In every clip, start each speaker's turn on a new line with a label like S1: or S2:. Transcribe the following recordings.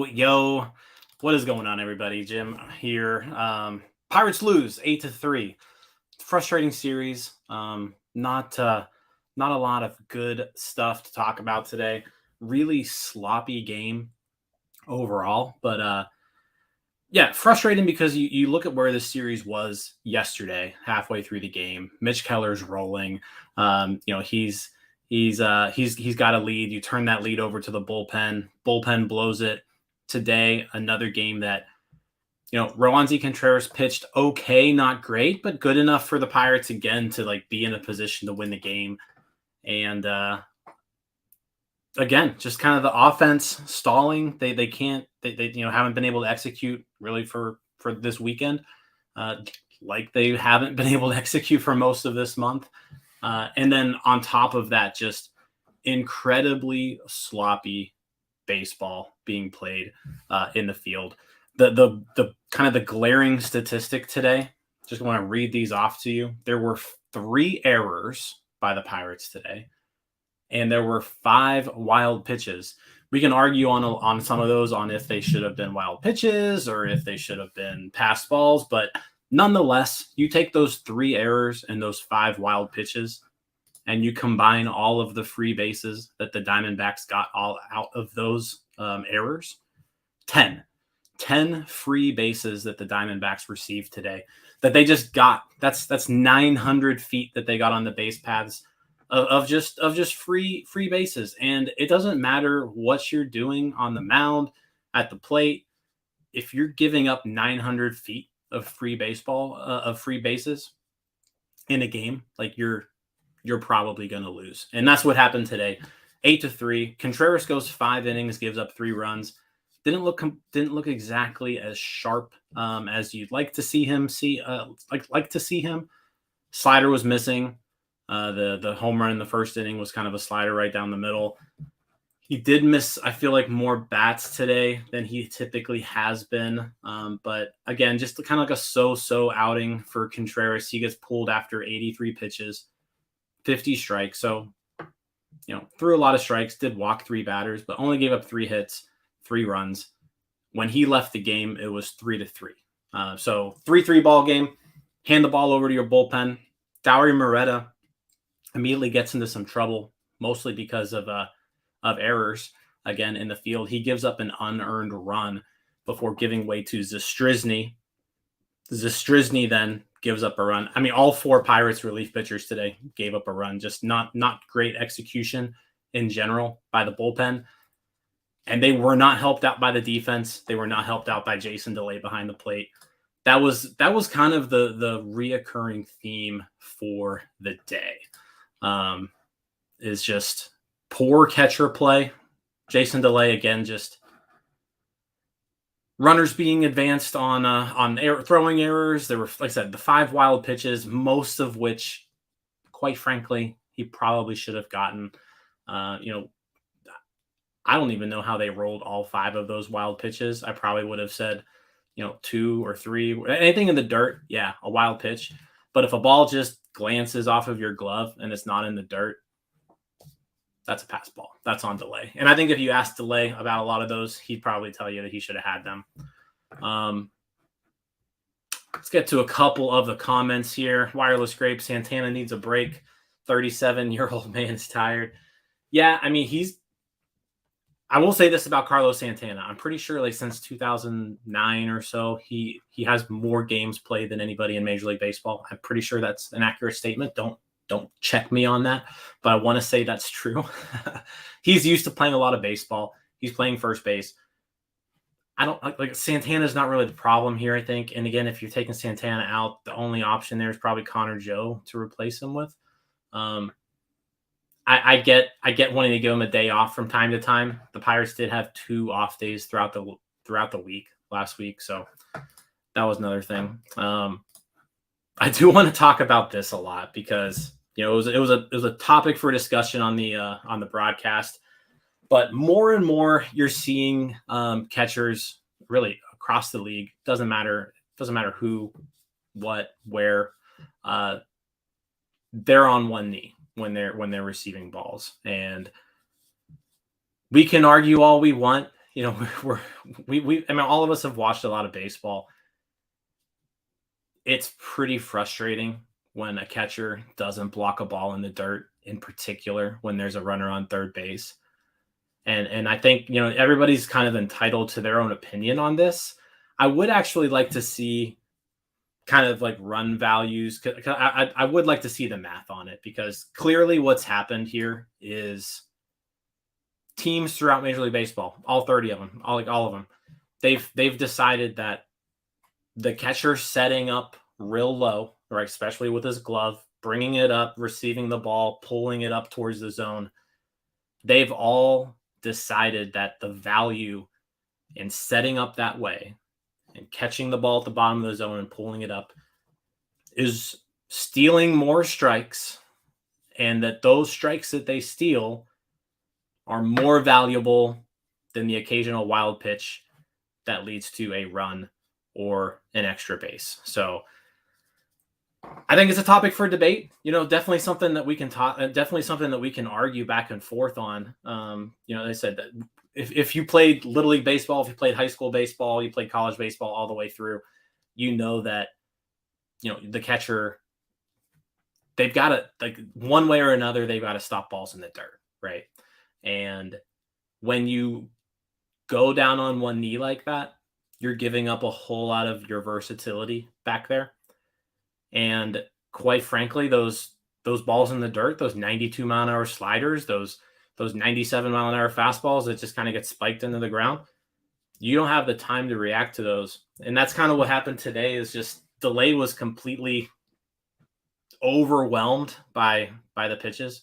S1: Yo. What is going on, everybody? Jim here. Pirates lose 8-3. Frustrating series. Not a lot of good stuff to talk about today. Really sloppy game overall. But yeah, frustrating because you look at where the series was yesterday, halfway through the game. Mitch Keller's rolling. He's got a lead. You turn that lead over to the bullpen. Bullpen blows it. Today, another game that, Roansy Contreras pitched okay, not great, but good enough for the Pirates again to be in a position to win the game. And again, just kind of the offense stalling. They haven't been able to execute really for this weekend, like they haven't been able to execute for most of this month. And then on top of that, just incredibly sloppy baseball being played in the field. The kind of the glaring statistic today, just want to read these off to you. There were 3 errors by the Pirates today, and there were 5 wild pitches. We can argue on some of those, on if they should have been wild pitches or if they should have been passed balls, but nonetheless, you take those 3 errors and those 5 wild pitches, and you combine all of the free bases that the Diamondbacks got all out of those errors. 10 free bases that the Diamondbacks received today that they just got. That's 900 feet that they got on the base paths of just free bases. And it doesn't matter what you're doing on the mound, at the plate. If you're giving up 900 feet of free bases in a game, you're probably going to lose. And that's what happened today. 8-3. Contreras goes 5 innings, gives up 3 runs. Didn't look exactly as sharp as you'd like to see him. Slider was missing. The home run in the first inning was kind of a slider right down the middle. He did miss, I feel like, more bats today than he typically has been. But again, just kind of like a so-so outing for Contreras. He gets pulled after 83 pitches, 50 strikes. So, threw a lot of strikes, did walk 3 batters, but only gave up 3 hits, 3 runs. When he left the game, it was 3-3. So 3-3 ball game. Hand the ball over to your bullpen. Dauri Moreta immediately gets into some trouble, mostly because of errors again in the field. He gives up an unearned run before giving way to Zastryzny. Zastryzny then gives up a run. I mean, all 4 Pirates relief pitchers today gave up a run. Just not great execution in general by the bullpen. And they were not helped out by the defense. They were not helped out by Jason DeLay behind the plate. That was kind of the reoccurring theme for the day. Is just poor catcher play. Jason DeLay again, just runners being advanced on throwing errors. There were, like I said, the 5 wild pitches, most of which, quite frankly, he probably should have gotten. I don't even know how they rolled all 5 of those wild pitches. I probably would have said, 2 or 3, anything in the dirt. Yeah, a wild pitch. But if a ball just glances off of your glove and it's not in the dirt, that's a pass ball. That's on DeLay. And I think if you asked DeLay about a lot of those, he'd probably tell you that he should have had them. Let's get to a couple of the comments here. Wireless Grape, Santana needs a break. 37-year-old man's tired. Yeah, I mean, I will say this about Carlos Santana. I'm pretty sure since 2009 or so, he has more games played than anybody in Major League Baseball. I'm pretty sure that's an accurate statement. Don't check me on that, but I want to say that's true. He's used to playing a lot of baseball. He's playing first base. I don't Santana's not really the problem here, I think. And again, if you're taking Santana out, the only option there is probably Connor Joe to replace him with. I get wanting to give them a day off from time to time. The Pirates did have 2 off days throughout the week last week, so that was another thing. I do want to talk about this a lot because it was a topic for discussion on the broadcast. But more and more, you're seeing catchers really across the league. Doesn't matter who, what, where. They're on one knee when they're receiving balls, and we can argue all we want. I mean, all of us have watched a lot of baseball. It's pretty frustrating when a catcher doesn't block a ball in the dirt, in particular when there's a runner on third base. And I think, everybody's kind of entitled to their own opinion on this. I would actually like to see kind of like run values. I would like to see the math on it, because clearly what's happened here is teams throughout Major League Baseball, all 30 of them, all of them, they've decided that the catcher setting up real low, right, especially with his glove, bringing it up, receiving the ball, pulling it up towards the zone, they've all decided that the value in setting up that way and catching the ball at the bottom of the zone and pulling it up is stealing more strikes, and that those strikes that they steal are more valuable than the occasional wild pitch that leads to a run or an extra base. So I think it's a topic for debate. Definitely something that we can talk. Definitely something that we can argue back and forth on. They said that if you played Little League baseball, if you played high school baseball, you played college baseball all the way through, that the catcher, they've got to, like, one way or another, they've got to stop balls in the dirt, right? And when you go down on one knee like that, you're giving up a whole lot of your versatility back there. And quite frankly, those balls in the dirt, those 92 mile an hour sliders, those 97 mile an hour fastballs that just kind of get spiked into the ground, you don't have the time to react to those. And that's kind of what happened today. Is just Delay was completely overwhelmed by the pitches.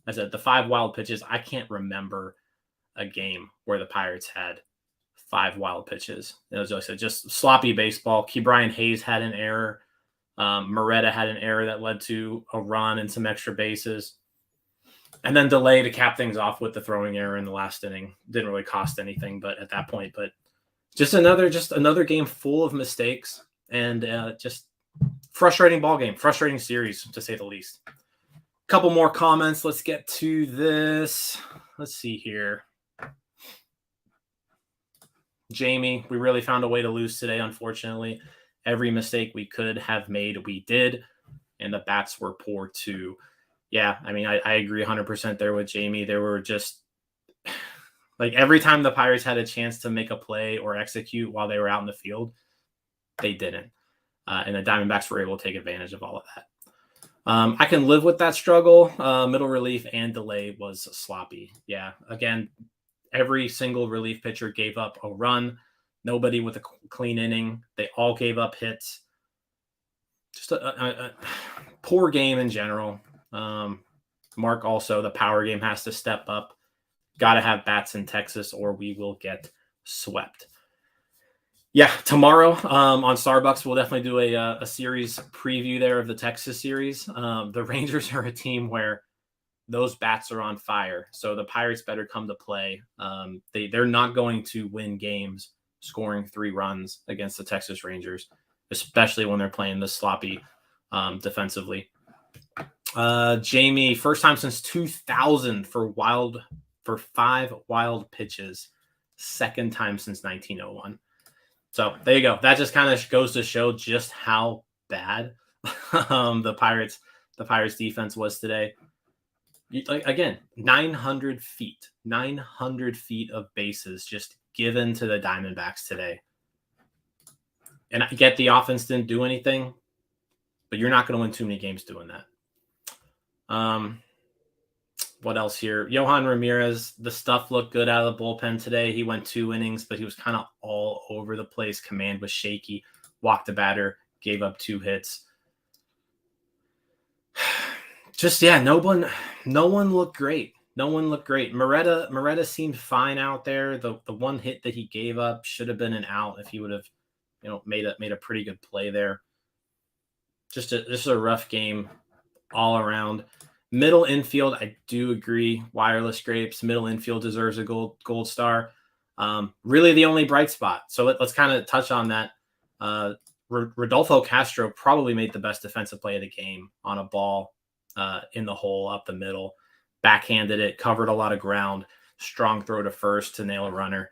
S1: I said the 5 wild pitches. I can't remember a game where the Pirates had 5 wild pitches. As I said, just sloppy baseball. Brian Hayes had an error. Moretta had an error that led to a run and some extra bases. And then Delay to cap things off with the throwing error in the last inning. Didn't really cost anything, but at that point, but just another game full of mistakes, and just frustrating ball game, frustrating series, to say the least. Couple more comments. Let's get to this. Let's see here. Jamie, we really found a way to lose today, unfortunately. Every mistake we could have made, we did. And the bats were poor too. Yeah, I mean, I agree 100% there with Jamie. There were just, like, every time the Pirates had a chance to make a play or execute while they were out in the field, they didn't. And the Diamondbacks were able to take advantage of all of that. I can live with that struggle. Middle relief and Delay was sloppy. Yeah, again, every single relief pitcher gave up a run. Nobody with a clean inning. They all gave up hits. Just a poor game in general. Mark also, the power game has to step up. Got to have bats in Texas or we will get swept. Yeah, tomorrow on Starbucks, we'll definitely do a series preview there of the Texas series. The Rangers are a team where those bats are on fire, so the Pirates better come to play. They're not going to win games scoring 3 runs against the Texas Rangers, especially when they're playing this sloppy defensively. Jamie, first time since 2000 for 5 wild pitches, second time since 1901. So there you go. That just kind of goes to show just how bad the Pirates defense was today. Again, 900 feet of bases just given to the Diamondbacks today. And I get the offense didn't do anything, but you're not going to win too many games doing that. What else here? Johan Ramirez, the stuff looked good out of the bullpen today. He went 2 innings, but he was kind of all over the place. Command was shaky. Walked the batter, gave up 2 hits. Just yeah, no one looked great. No one looked great. Moretta seemed fine out there. The one hit that he gave up should have been an out if he would have, made a pretty good play there. Just a rough game all around. Middle infield, I do agree. Wireless grapes. Middle infield deserves a gold star. Really, the only bright spot. So let's kind of touch on that. Rodolfo Castro probably made the best defensive play of the game on a ball in the hole up the middle. Backhanded it, covered a lot of ground. Strong throw to first to nail a runner.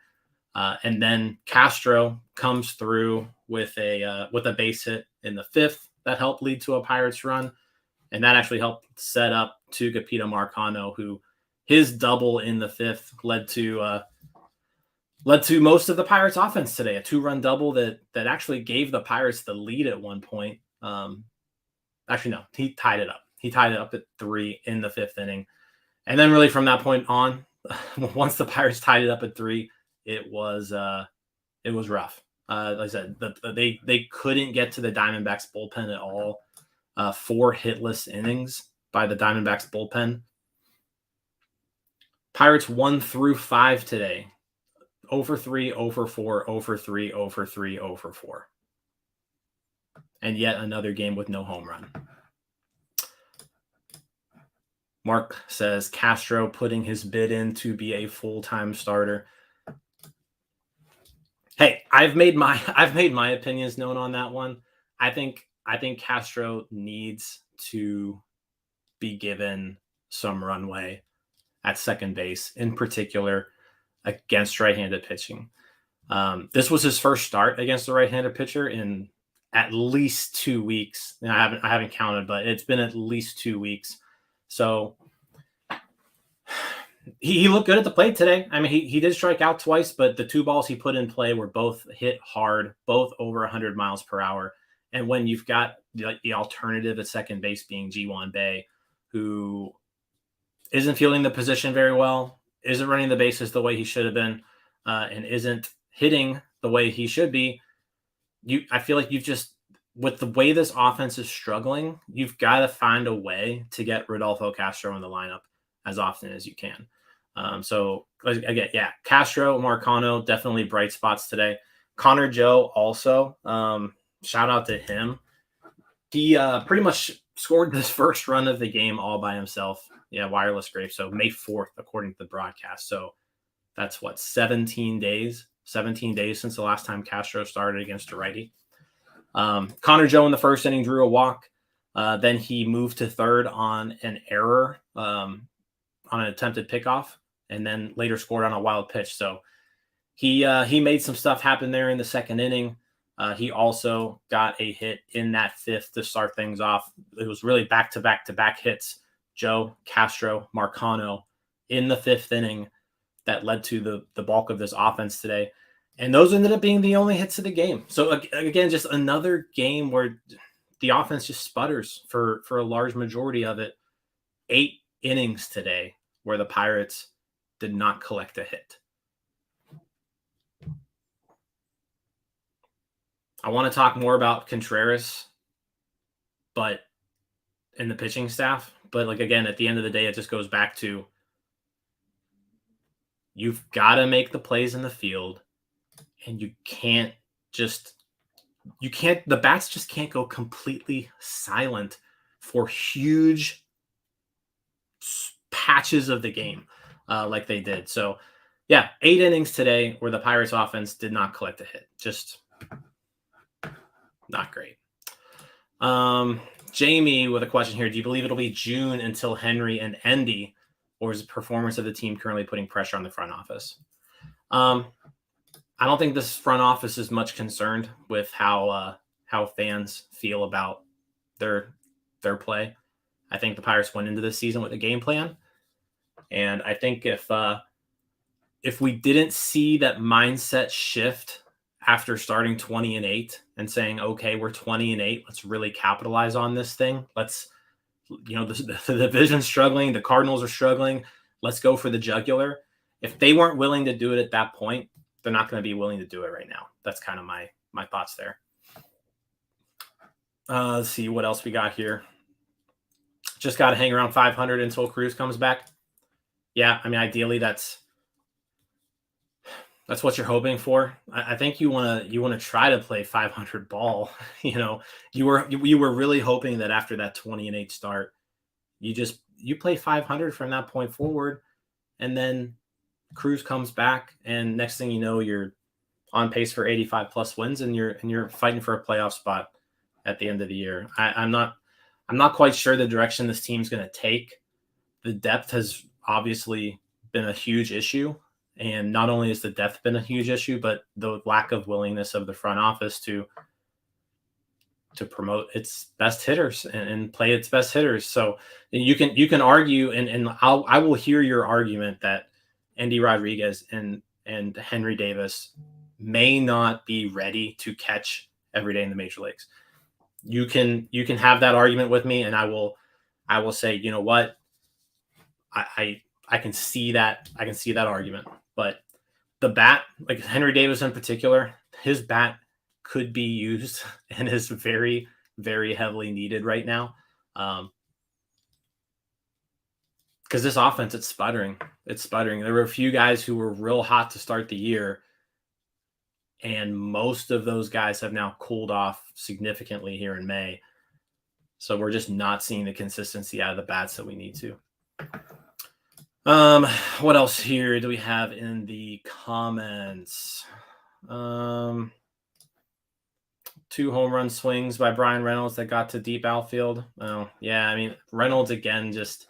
S1: And then Castro comes through with a base hit in the fifth that helped lead to a Pirates run. And that actually helped set up Tucupita Marcano, who his double in the fifth led to most of the Pirates offense today. A 2-run double that actually gave the Pirates the lead at one point. Actually, no, he tied it up. He tied it up at 3 in the fifth inning. And then really from that point on, once the Pirates tied it up at 3, it was rough. Like I said, they couldn't get to the Diamondbacks bullpen at all. 4 hitless innings by the Diamondbacks bullpen. Pirates 1 through 5 today. 0 for 3, 0 for 4, 0 for 3, 0 for 3, 0 for 4. And yet another game with no home run. Mark says Castro putting his bid in to be a full-time starter. Hey, I've made my opinions known on that one. I think Castro needs to be given some runway at second base, in particular against right-handed pitching. This was his first start against the right-handed pitcher in at least 2 weeks. And I haven't counted, but it's been at least 2 weeks. So he looked good at the plate today. I mean, he did strike out twice, but the 2 balls he put in play were both hit hard, both over 100 miles per hour. And when you've got the alternative at second base being Ji-Hwan Bae, who isn't fielding the position very well, isn't running the bases the way he should have been, and isn't hitting the way he should be, I feel like you've just, with the way this offense is struggling, you've got to find a way to get Rodolfo Castro in the lineup as often as you can. So again, yeah, Castro, Marcano, definitely bright spots today. Connor Joe also, shout out to him. He pretty much scored this first run of the game all by himself. Yeah, wireless grape. So May 4th, according to the broadcast. So that's 17 days. 17 days since the last time Castro started against a righty. Connor Joe in the first inning drew a walk. Then he moved to third on an error on an attempted pickoff, and then later scored on a wild pitch. So he made some stuff happen there in the second inning. He also got a hit in that fifth to start things off. It was really back-to-back hits. Joe, Castro, Marcano in the fifth inning that led to the bulk of this offense today. And those ended up being the only hits of the game. So again, just another game where the offense just sputters for a large majority of it. 8 innings today where the Pirates did not collect a hit. I want to talk more about Contreras, but in the pitching staff. But again, at the end of the day, it just goes back to you've got to make the plays in the field, and the bats just can't go completely silent for huge patches of the game like they did. So yeah, 8 innings today where the Pirates offense did not collect a hit. Just not great. Jamie with a question here. Do you believe it'll be June until Henry and Endy, or is the performance of the team currently putting pressure on the front office? I don't think this front office is much concerned with how fans feel about their play. I think the Pirates went into this season with a game plan, and I think if we didn't see that mindset shift after starting 20-8 and saying, okay, we're 20-8, let's really capitalize on this thing. Let's, the division's struggling, the Cardinals are struggling. Let's go for the jugular. If they weren't willing to do it at that point, they're not going to be willing to do it right now. That's kind of my thoughts there. Let's see what else we got here. just got to hang around 500 until Cruz comes back. Yeah, I mean, ideally that's what you're hoping for. I think you want to try to play 500 ball. You were really hoping that after that 20-8 start, you play 500 from that point forward, and then Cruz comes back, and next thing you know, you're on pace for 85 plus wins, and you're fighting for a playoff spot at the end of the year. I'm not quite sure the direction this team's going to take. The depth has obviously been a huge issue. And not only has the depth been a huge issue, but the lack of willingness of the front office to promote its best hitters and play its best hitters. So you can argue, and I will hear your argument that Andy Rodriguez and Henry Davis may not be ready to catch every day in the major leagues. You can have that argument with me, and I will say, you know what, I can see that argument. But the bat, like Henry Davis in particular, his bat could be used and is very, very heavily needed right now. Because this offense, it's sputtering. There were a few guys who were real hot to start the year, and most of those guys have now cooled off significantly here in May. So we're just not seeing the consistency out of the bats that we need to. What else here do we have in the comments? 2 home run swings by Brian Reynolds that got to deep outfield. Oh, yeah. I mean, Reynolds again, just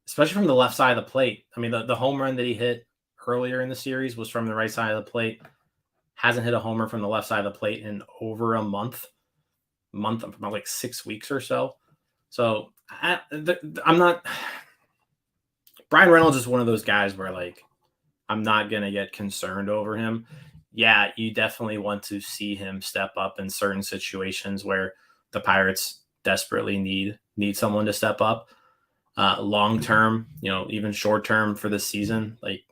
S1: especially from the left side of the plate. I mean, the home run that he hit earlier in the series was from the right side of the plate. Hasn't hit a homer from the left side of the plate in over a month, about like 6 weeks or so. So I'm not. Brian Reynolds is one of those guys where, like, I'm not going to get concerned over him. Yeah, you definitely want to see him step up in certain situations where the Pirates desperately need someone to step up. Long term, even short term for this season, like,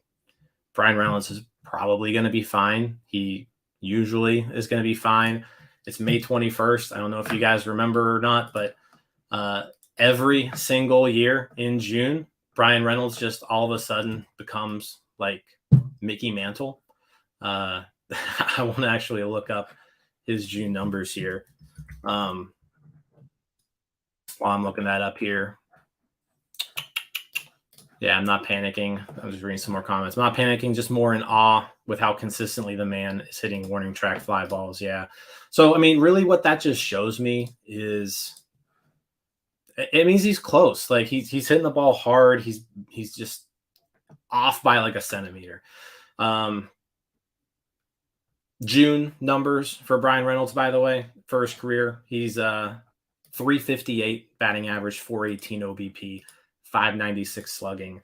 S1: Brian Reynolds is probably going to be fine. He usually is going to be fine. It's May 21st. I don't know if you guys remember or not, but every single year in June, Brian Reynolds just all of a sudden becomes like Mickey Mantle. I want to actually look up his June numbers here. While I'm looking that up here. Yeah, I'm not panicking. I'm just reading some more comments. I'm not panicking, just more in awe with how consistently the man is hitting warning track fly balls. Yeah. So, I mean, really what that just shows me is it means he's close. Like he's hitting the ball hard. He's just off by like a centimeter. June numbers for Brian Reynolds, by the way, for his career, he's 358 batting average, 418 OBP, 596 slugging,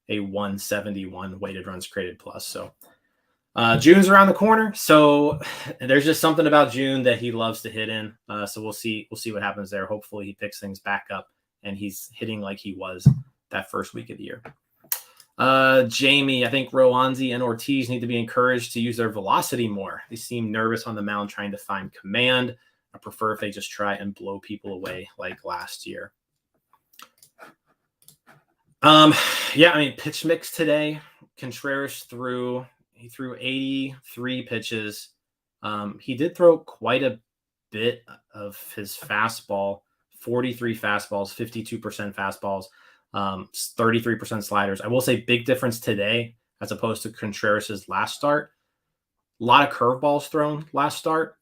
S1: a 171 weighted runs created plus. So June's around the corner. So there's just something about June that he loves to hit in. So we'll see what happens there. Hopefully he picks things back up and he's hitting like he was that first week of the year. Jamie, I think Rowanzi and Ortiz need to be encouraged to use their velocity more. They seem nervous on the mound trying to find command. I prefer if they just try and blow people away like last year. Yeah, I mean, pitch mix today. Contreras threw 83 pitches. He did throw quite a bit of his fastball, 43 fastballs, 52% fastballs, 33% sliders. I will say big difference today as opposed to Contreras' last start. A lot of curveballs thrown last start.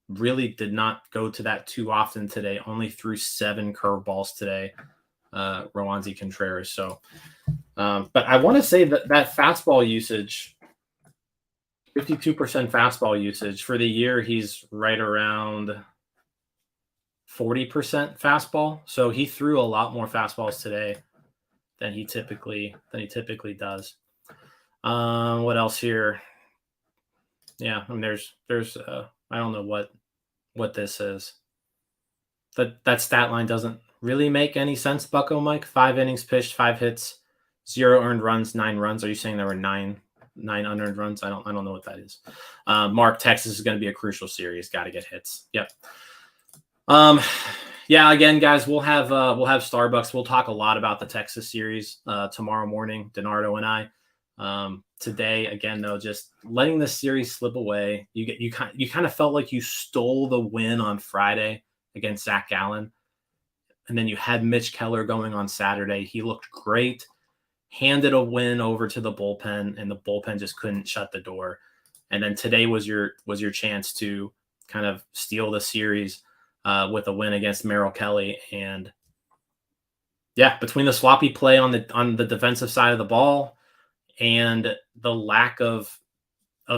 S1: Really did not go to that too often today. Only threw 7 curveballs today, Rowanzi Contreras. So, but I want to say that fastball usage, 52% fastball usage for the year, he's right around 40% fastball. So he threw a lot more fastballs today than he typically does. What else here? Yeah, I mean, there's I don't know what this is. That stat line doesn't really make any sense, Bucko Mike. 5 innings pitched, 5 hits, 0 earned runs, 9 runs. Are you saying there were 9 unearned runs? I don't know what that is. Mark, Texas is going to be a crucial series. Got to get hits. Yep. Yeah, again, guys, we'll have Starbucks. We'll talk a lot about the Texas series tomorrow morning, Donardo and I. Today, again, though, just letting the series slip away. You kind of felt like you stole the win on Friday against Zach Gallen, and then you had Mitch Keller going on Saturday. He looked great, handed a win over to the bullpen, and the bullpen just couldn't shut the door. And then today was your chance to kind of steal the series with a win against Merrill Kelly. And yeah, between the sloppy play on the defensive side of the ball and the lack of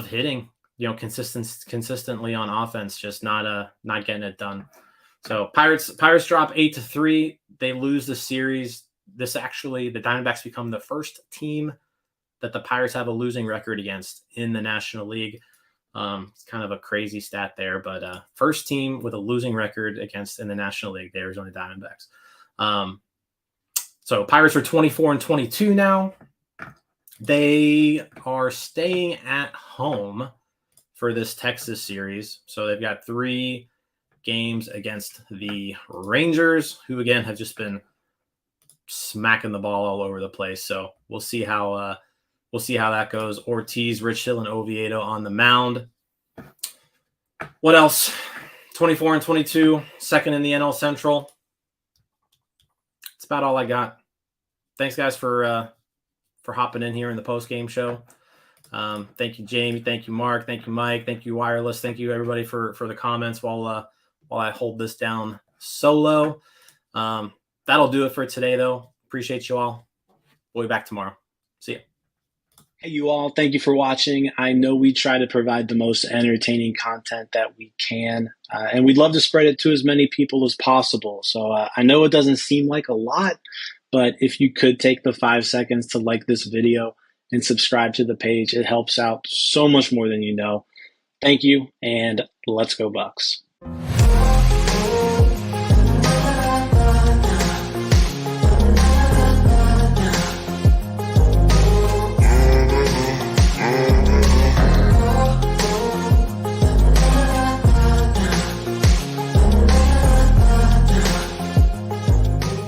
S1: hitting, consistently on offense, just not getting it done. So Pirates drop 8-3. They lose the series. The Diamondbacks become the first team that the Pirates have a losing record against in the National League. It's kind of a crazy stat there, but first team with a losing record against in the National League, the Arizona Diamondbacks. So Pirates are 24-22 now. They are staying at home for this Texas series. So they've got 3 games against the Rangers, who again have just been smacking the ball all over the place. So we'll see how that goes. Ortiz, Rich Hill, and Oviedo on the mound. What else? 24-22, second in the NL Central. That's about all I got. Thanks, guys, for hopping in here in the post-game show. Thank you, Jamie. Thank you, Mark. Thank you, Mike. Thank you, Wireless. Thank you, everybody, for the comments while I hold this down solo. That'll do it for today, though. Appreciate you all. We'll be back tomorrow. See ya.
S2: Hey, you all. Thank you for watching. I know we try to provide the most entertaining content that we can, and we'd love to spread it to as many people as possible. So I know it doesn't seem like a lot, but if you could take the 5 seconds to like this video and subscribe to the page, it helps out so much more than you know. Thank you, and let's go Bucks.